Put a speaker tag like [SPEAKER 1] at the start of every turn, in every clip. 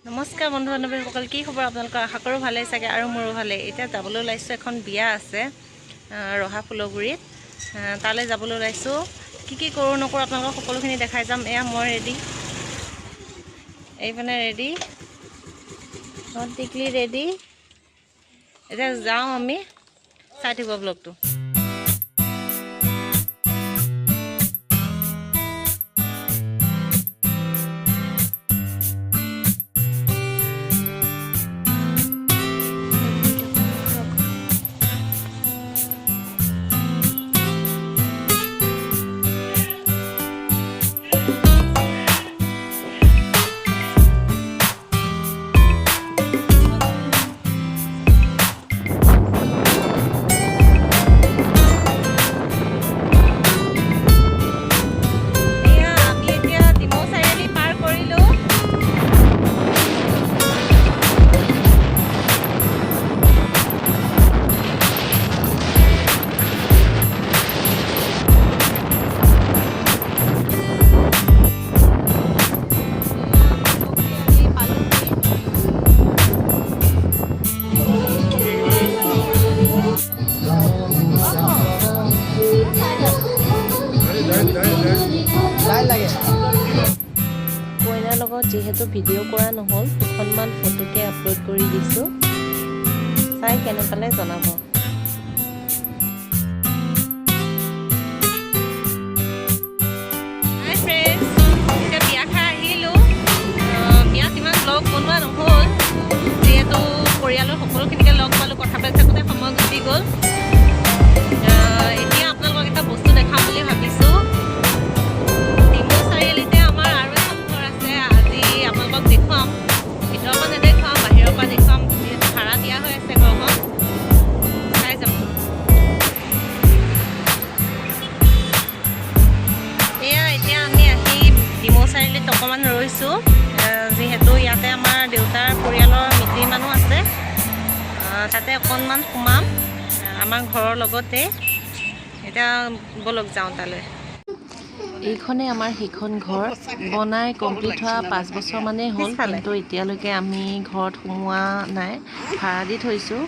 [SPEAKER 1] নমস্কাৰ বন্ধু বান্ধৱীসকল, কি খবৰ আপোনালোকৰ? আশা কৰোঁ ভালেই চাগে আৰু মোৰো ভালেই। এতিয়া যাবলৈ ওলাইছোঁ, এখন বিয়া আছে ৰহা ফুলগুৰিত, তালৈ যাবলৈ ওলাইছোঁ। কি কৰোঁ নকৰোঁ আপোনালোকক সকলোখিনি দেখাই যাম। এয়া মই ৰেডি, এইপিনে ৰেডি, টিকলি ৰেডি। এতিয়া যাওঁ আমি, চাই থাকিব ব্লগটো। কইনাৰ লগত যিহেতু ভিডিঅ' কৰা নহ'ল, দুখনমান ফটোকে আপলোড কৰি দিছোঁ। চাই কেনে পালে জনাব। হাই ফ্ৰেণ্ডছ, এতিয়া বিয়া খাই আহিলোঁ। বিয়াত ইমান ব্লগ বনোৱা নহ'ল, যিহেতু পৰিয়ালৰ সকলোখিনিকে লগ পালোঁ। কথা পাতি থাকোঁতে সময় গুচি গ'ল। এতিয়া আপোনালোকক এটা বস্তু দেখাম বুলি ভাবিছোঁ। আপোনালোকক দেখুৱাম, ভিতৰৰ পৰা নেদেখুৱাম, বাহিৰৰ পৰা দেখুৱাম। যিহেতু ভাড়া দিয়া হৈ আছে ঘৰখন, চাই যাব। এতিয়া আমি আহি ডিমৌ চাৰিআলিত অকণমান ৰৈছোঁ, যিহেতু ইয়াতে আমাৰ দেউতাৰ পৰিয়ালৰ মিতিৰ মানুহ আছে। তাতে অকণমান সোমাম আমাৰ ঘৰৰ লগতে। এতিয়া বলক যাওঁ তালৈ। এইখনে আমাৰ সেইখন ঘৰ, বনাই কমপ্লিট হোৱা 5 বছৰমানেই হ'ল, কিন্তু এতিয়ালৈকে আমি ঘৰত সোমোৱা নাই, ভাড়া দি থৈছোঁ।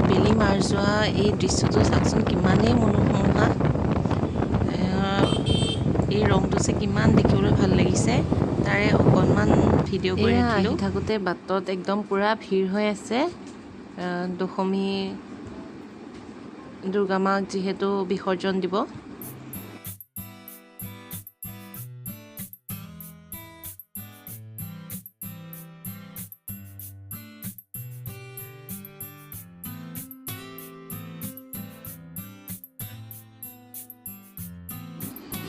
[SPEAKER 1] বেলি মাৰ যোৱা এই দৃশ্যটো চাওকচোন, কিমানেই মনোমোহা। এই ৰংটো যে কিমান দেখিবলৈ ভাল লাগিছে, তাৰে অকণমান ভিডিঅ' কৰি আহি থাকোঁতে বাটত একদম পূৰা ভিৰ হৈ আছে। দশমী দুৰ্গা মাক যিহেতু বিসৰ্জন দিব।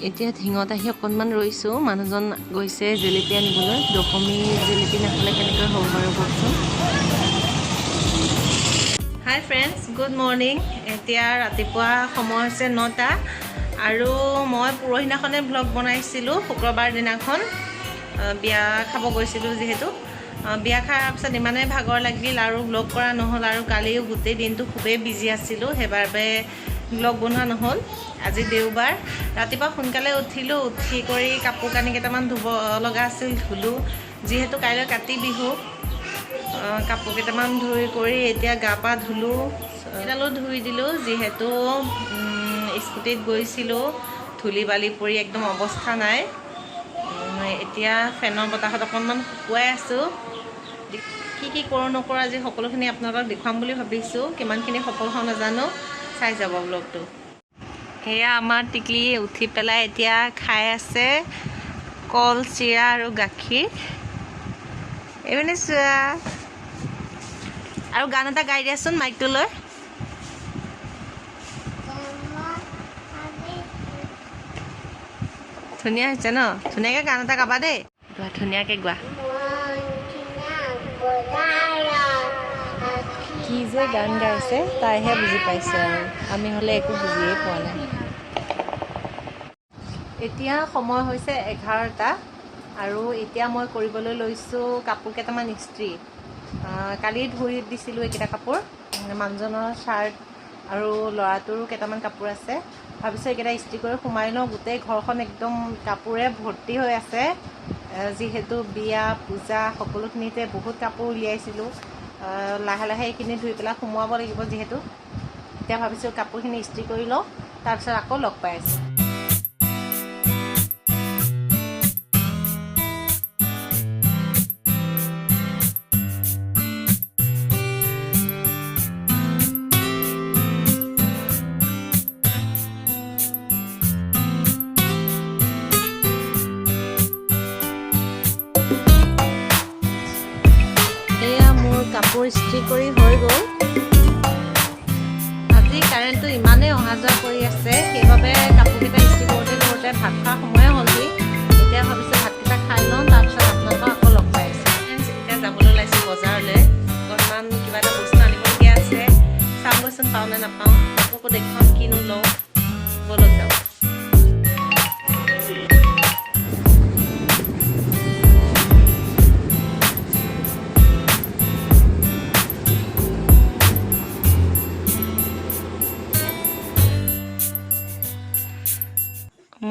[SPEAKER 1] এতিয়া ঢিঙত আহি অকণমান ৰৈছোঁ। মানুহজন গৈছে জেলেপি আনিবলৈ। দশমী জেলেপি নাখালে কেনেকৈ হ'ব বাৰু কওকচোন। হাই ফ্ৰেণ্ডছ, গুড মৰ্ণিং। এতিয়া ৰাতিপুৱা সময় হৈছে 9টা, আৰু মই পৰহিদিনাখনে ব্লগ বনাইছিলোঁ। শুক্ৰবাৰ দিনাখন বিয়া খাব গৈছিলোঁ, যিহেতু বিয়া খোৱাৰ পিছত ইমানেই ভাগৰ লাগিল আৰু ব্লগ কৰা নহ'ল। আৰু কালিও গোটেই দিনটো খুবেই বিজি আছিলোঁ, সেইবাবে ব্লগ বনোৱা নহ'ল। আজি দেওবাৰ, ৰাতিপুৱা সোনকালে উঠিলোঁ। উঠি কৰি কাপোৰ কানি কেইটামান ধুব লগা আছিল, ধুলোঁ। যিহেতু কাইলৈ কাতি বিহু, কাপোৰ কেইটামান ধুই কৰি এতিয়া গা পা ধুলোঁ, এডালো ধুই দিলোঁ। যিহেতু স্কুটিত গৈছিলোঁ, ধূলি বালি পৰি একদম অৱস্থা নাই। এতিয়া ফেনৰ বতাহত অকণমান শুকুৱাই আছোঁ। কি কৰোঁ নকৰোঁ আজি সকলোখিনি আপোনালোকক দেখুৱাম বুলি ভাবিছোঁ। কিমানখিনি সফল হওঁ নাজানো, চাই যাব ব্লগটো। এয়া আমাৰ টিকলি উঠি পেলাই এতিয়া খাই আছে কল, চিৰা আৰু গাখীৰ। এইপিনে চোৱা আৰু গান এটা গাই দিয়াচোন মাইকটো লৈ ধুনীয়া হৈছে ন ধুনীয়াকৈ গান এটা গাবা দেই গোৱা ধুনীয়াকৈ গোৱা কি যে গান গাইছে তাইহে বুজি পাইছে আৰু আমি হ'লে একো বুজিয়ে পোৱা নাই এতিয়া সময় হৈছে 11টা আৰু এতিয়া মই কৰিবলৈ লৈছোঁ কাপোৰ কেইটামান ইস্ত্ৰি কালি ধুই দিছিলোঁ এইকেইটা কাপোৰ মানুহজনৰ চাৰ্ট আৰু ল'ৰাটোৰো কেইটামান কাপোৰ আছে ভাবিছোঁ এইকেইটা ইস্ত্ৰি কৰি সোমাই লওঁ গোটেই ঘৰখন একদম কাপোৰে ভৰ্তি হৈ আছে যিহেতু বিয়া পূজা সকলোখিনিতে বহুত কাপোৰ উলিয়াইছিলোঁ লাহে লাহে এইখিনি ধুই পেলাই সোমোৱাব লাগিব যিহেতু এতিয়া ভাবিছোঁ কাপোৰখিনি ইস্ত্ৰি কৰি লওঁ তাৰপিছত আকৌ লগ পাই আছোঁ কাপোৰ ইস্ত্ৰি কৰি হৈ গ'ল আজি কাৰেণ্টটো ইমানেই অহা যোৱা কৰি আছে সেইবাবে কাপোৰকেইটা ইস্ত্ৰি কৰোঁতে কৰোঁতে ভাত খোৱাৰ সময়ে হ'লহি এতিয়া ভাবিছোঁ ভাতকেইটা খাই লওঁ তাৰপিছত আপোনালোকক আকৌ লগ পাই আছোঁ এতিয়া যাবলৈ ওলাইছোঁ বজাৰলৈ অকণমান কিবা এটা বস্তু আনিবলগীয়া আছে চাওঁগৈচোন পাওঁ নে নাপাওঁ আকৌ দেখুৱাম কিনো লওঁ ব'লক যাওঁ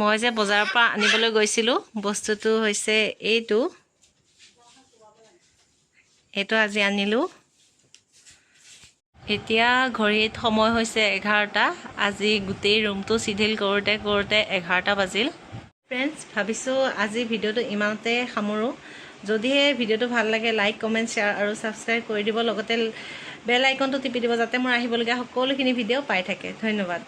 [SPEAKER 1] মই যে বজাৰৰ পৰা আনিবলৈ গৈছিলোঁ বস্তুটো হৈছে এইটো আজি আনিলোঁ এতিয়া ঘড়ীত সময় হৈছে 11টা আজি গোটেই ৰুমটো চিধিল কৰোঁতে কৰোঁতে 11টা বাজিল ফ্ৰেণ্ডছ ভাবিছোঁ আজি ভিডিঅ'টো ইমানতে সামৰোঁ যদিহে ভিডিঅ'টো ভাল লাগে লাইক কমেণ্ট শ্বেয়াৰ আৰু ছাবস্ক্ৰাইব কৰি দিব লগতে বেল আইকনটো টিপি দিব যাতে মোৰ আহিবলগীয়া সকলোখিনি ভিডিঅ' পাই থাকে ধন্যবাদ